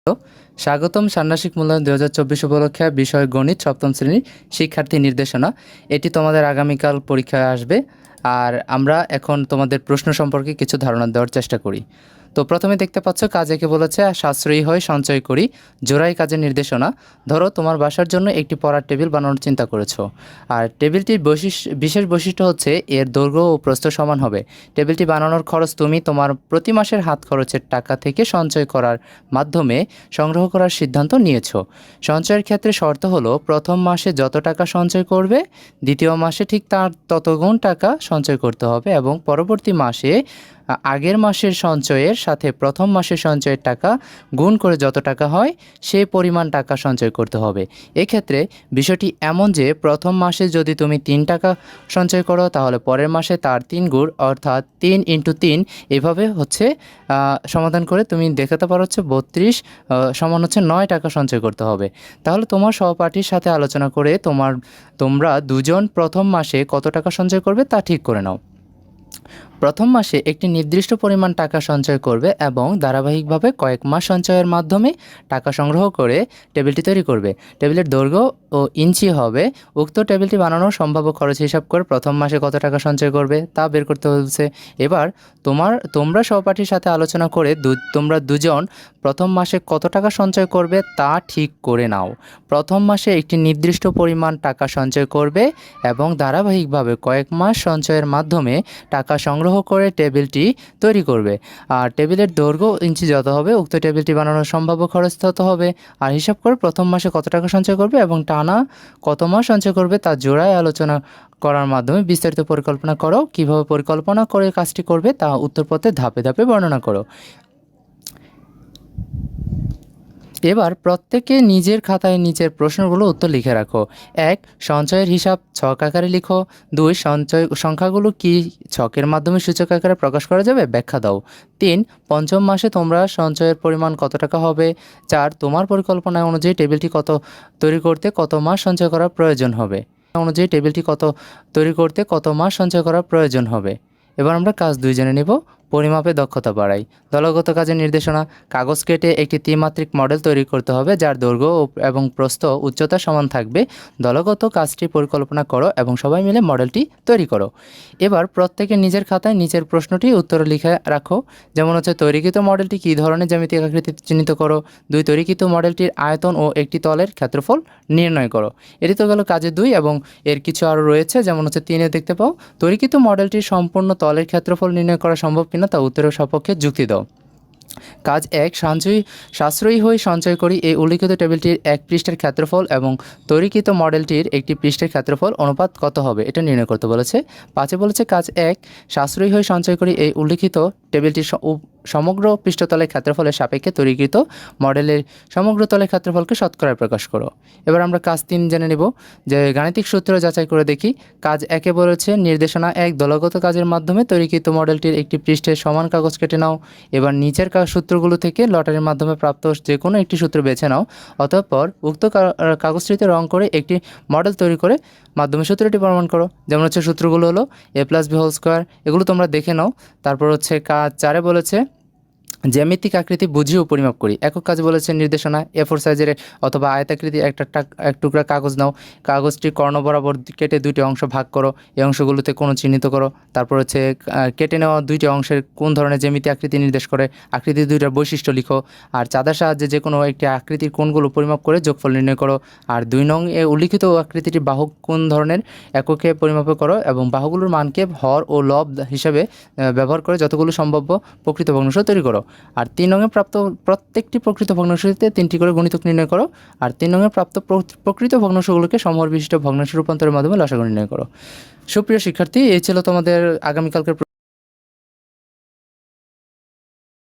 স্বাগতম ষান্মাসিক মূল্যায়ন 2024 উপলক্ষে বিষয় গণিত সপ্তম শ্রেণীর শিক্ষার্থী নির্দেশনা। এটি তোমাদের আগামীকাল পরীক্ষায় আসবে। আর আমরা এখন তোমাদের প্রশ্ন সম্পর্কে কিছু ধারণা দেওয়ার চেষ্টা করি। তো প্রথমে দেখতে পাচ্ছ কাজ একে বলেছে সাশ্রয়ী হয় সঞ্চয় করি, জোড়াই কাজের নির্দেশনা। ধরো তোমার বাসার জন্য একটি পড়ার টেবিল বানানোর চিন্তা করেছো। আর টেবিলটির বিশেষ বৈশিষ্ট্য হচ্ছে এর দৈর্ঘ্য ও প্রস্থ সমান হবে। টেবিলটি বানানোর খরচ তুমি তোমার প্রতি মাসের হাত খরচের টাকা থেকে সঞ্চয় করার মাধ্যমে সংগ্রহ করার সিদ্ধান্ত নিয়েছো। সঞ্চয়ের ক্ষেত্রে শর্ত হলো প্রথম মাসে যত টাকা সঞ্চয় করবে দ্বিতীয় মাসে ঠিক তার ততগুণ টাকা সঞ্চয় করতে হবে এবং পরবর্তী মাসে আগের মাসের সঞ্চয়ের সাথে প্রথম মাসের সঞ্চয়ের টাকা গুণ করে যত টাকা হয় সেই পরিমাণ টাকা সঞ্চয় করতে হবে। এক্ষেত্রে বিষয়টি এমন যে প্রথম মাসে যদি তুমি 3 টাকা সঞ্চয় করো তাহলে পরের মাসে তার 3 গুণ অর্থাৎ 3 × 3 এভাবে হচ্ছে সমাধান করে তুমি দেখাতে পারো হচ্ছে 32 সমান হচ্ছে 9 টাকা সঞ্চয় করতে হবে। তাহলে তোমার সহপাঠীর সাথে আলোচনা করে তোমরা দুজন প্রথম মাসে কত টাকা সঞ্চয় করবে তা ঠিক করে নাও। প্রথম মাসে একটি নির্দিষ্ট পরিমাণ টাকা সঞ্চয় করবে এবং ধারাবাহিকভাবে কয়েক মাস সঞ্চয়ের মাধ্যমে টাকা সংগ্রহ করে টেবিলটি তৈরি করবে। টেবিলের দৈর্ঘ্য ও ইঞ্চি হবে। উক্ত টেবিলটি বানানোর সম্ভাব্য খরচ হিসাব করে প্রথম মাসে কত টাকা সঞ্চয় করবে তা বের করতে হচ্ছে। এবার তোমরা সহপাঠীর সাথে আলোচনা করে তোমরা দুজন প্রথম মাসে কত টাকা সঞ্চয় করবে তা ঠিক করে নাও। প্রথম মাসে একটি নির্দিষ্ট পরিমাণ টাকা সঞ্চয় করবে এবং ধারাবাহিকভাবে কয়েক মাস সঞ্চয়ের মাধ্যমে টাকা সংগ্রহ করে টেবিলটি তৈরি করবে। আর টেবিলের দৈর্ঘ্য ইঞ্চি যত হবে উক্ত টেবিলটি বানানোর সম্ভাব্য খরচ তত হবে। আর হিসাব করে প্রথম মাসে কত টাকা সঞ্চয় করবে এবং টানা কত মাস সঞ্চয় করবে তা জোড়ায় আলোচনা করার মাধ্যমে বিস্তারিত পরিকল্পনা করো। কিভাবে পরিকল্পনা করে কাজটি করবে তা উত্তরপত্রে ধাপে ধাপে বর্ণনা করো। এবার প্রত্যেকে নিজের খাতায় নিচের প্রশ্নগুলো উত্তর লিখে রাখো। 1. সঞ্চয়ের হিসাব ছক আকারে লিখো। 2. সঞ্চয় সংখ্যাগুলো কি ছকের মাধ্যমে সূচক আকারে প্রকাশ করা যাবে ব্যাখ্যা দাও। 3. পঞ্চম মাসে তোমরা সঞ্চয়ের পরিমাণ কত টাকা হবে। 4. তোমার পরিকল্পনা অনুযায়ী টেবিলটি তৈরি করতে কত মাস সঞ্চয় করার প্রয়োজন হবে। এবার আমরা কাজ 2 জেনে নেব। পরিমাপে দক্ষতা বাড়াই। দলগত কাজের নির্দেশনা। কাগজ কেটে একটি ত্রিমাত্রিক মডেল তৈরি করতে হবে যার দৈর্ঘ্য এবং প্রস্থ উচ্চতা সমান থাকবে। দলগত কাজটি পরিকল্পনা করো এবং সবাই মিলে মডেলটি তৈরি করো। এবার প্রত্যেকে নিজের খাতায় নিচের প্রশ্নটি উত্তর লিখে রাখো। যেমন হচ্ছে তৈরিকৃত মডেলটি কী ধরনের জ্যামিতিক আকৃতি চিহ্নিত করো। 2. তৈরিকৃত মডেলটির আয়তন ও একটি তলের ক্ষেত্রফল নির্ণয় করো। এটি তো গেল কাজে 2 এবং এর কিছু আরও রয়েছে। যেমন হচ্ছে 3 দেখতে পাও তৈরিকৃত মডেলটির সম্পূর্ণ তলের ক্ষেত্রফল নির্ণয় করা সম্ভব কিনা তা উত্তরের সপক্ষে যুক্তি দাও। কাজ 1 সাশ্রয়ী হয়ে সঞ্চয় করি এই উল্লিখিত টেবিলটির 1 পৃষ্ঠের ক্ষেত্রফল এবং তৈরিকৃত মডেলটির একটি পৃষ্ঠের ক্ষেত্রফল অনুপাত কত হবে এটা নির্ণয় করতে বলেছে। 5 বলেছে কাজ 1 সাশ্রয়ী হয়ে সঞ্চয় করি এই উল্লিখিত টেবিলটির সমগ্র পৃষ্ঠতলের ক্ষেত্রফলের সাপেক্ষে তৈরিকৃত মডেলের সমগ্র তলের ক্ষেত্রফলকে শতকরায় প্রকাশ করো। এবার আমরা কাজ 3 জেনে নেব যে গাণিতিক সূত্র যাচাই করে দেখি। কাজ 1 বলেছে নির্দেশনা 1 দলগত কাজের মাধ্যমে তৈরিকৃত মডেলটির একটি পৃষ্ঠের সমান কাগজ কেটে নাও। এবার নিচের সূত্রগুলো থেকে লটারির মাধ্যমে প্রাপ্ত যে কোনো একটি সূত্র বেছে নাও। অতঃপর উক্ত কাগজটিতে রং করে একটি মডেল তৈরি করে মাধ্যমে সূত্রটি প্রমাণ করো। যেমন হচ্ছে সূত্রগুলো হলো a+b²। এগুলো তোমরা দেখে নাও। তারপর হচ্ছে কাজ 4 বলেছে জ্যামিতিক আকৃতি বুঝিয়ে পরিমাপ করি। একক কাজ বলেছে নির্দেশনা A4 সাইজের অথবা আয়তাকৃতি এক টুকরা কাগজ নাও। কাগজটি কর্ণ বরাবর কেটে 2টি অংশ ভাগ করো। এই অংশগুলোতে কোণ চিহ্নিত করো। তারপর হচ্ছে কেটে নেওয়া 2টি অংশের কোন ধরনের জ্যামিতি আকৃতি নির্দেশ করে আকৃতি 2টার বৈশিষ্ট্য লিখো। আর চাঁদার সাহায্যে যে কোনো একটি আকৃতির কোণগুলো পরিমাপ করে যোগফল নির্ণয় করো। আর 2 নং এ উল্লিখিত আকৃতিটি বাহু কোন ধরনের এককে পরিমাপ করো এবং বাহুগুলোর মানকে হর ও লব হিসাবে ব্যবহার করে যতগুলো সম্ভাব্য প্রকৃত ভগ্নাংশ তৈরি করো। আর 3 নংয়ে প্রাপ্ত প্রত্যেকটি প্রকৃত ভগ্নাংশতে 3টি করে গুণিতক নির্ণয় করো। আর 3 নংয়ে প্রাপ্ত প্রকৃত ভগ্নাংশগুলোকে সমহর বিশিষ্ট ভগ্নাংশ রূপান্তরের মাধ্যমে লসাগু নির্ণয় করো। সুপ্রিয় শিক্ষার্থী, এই ছিল তোমাদের আগামীকালকের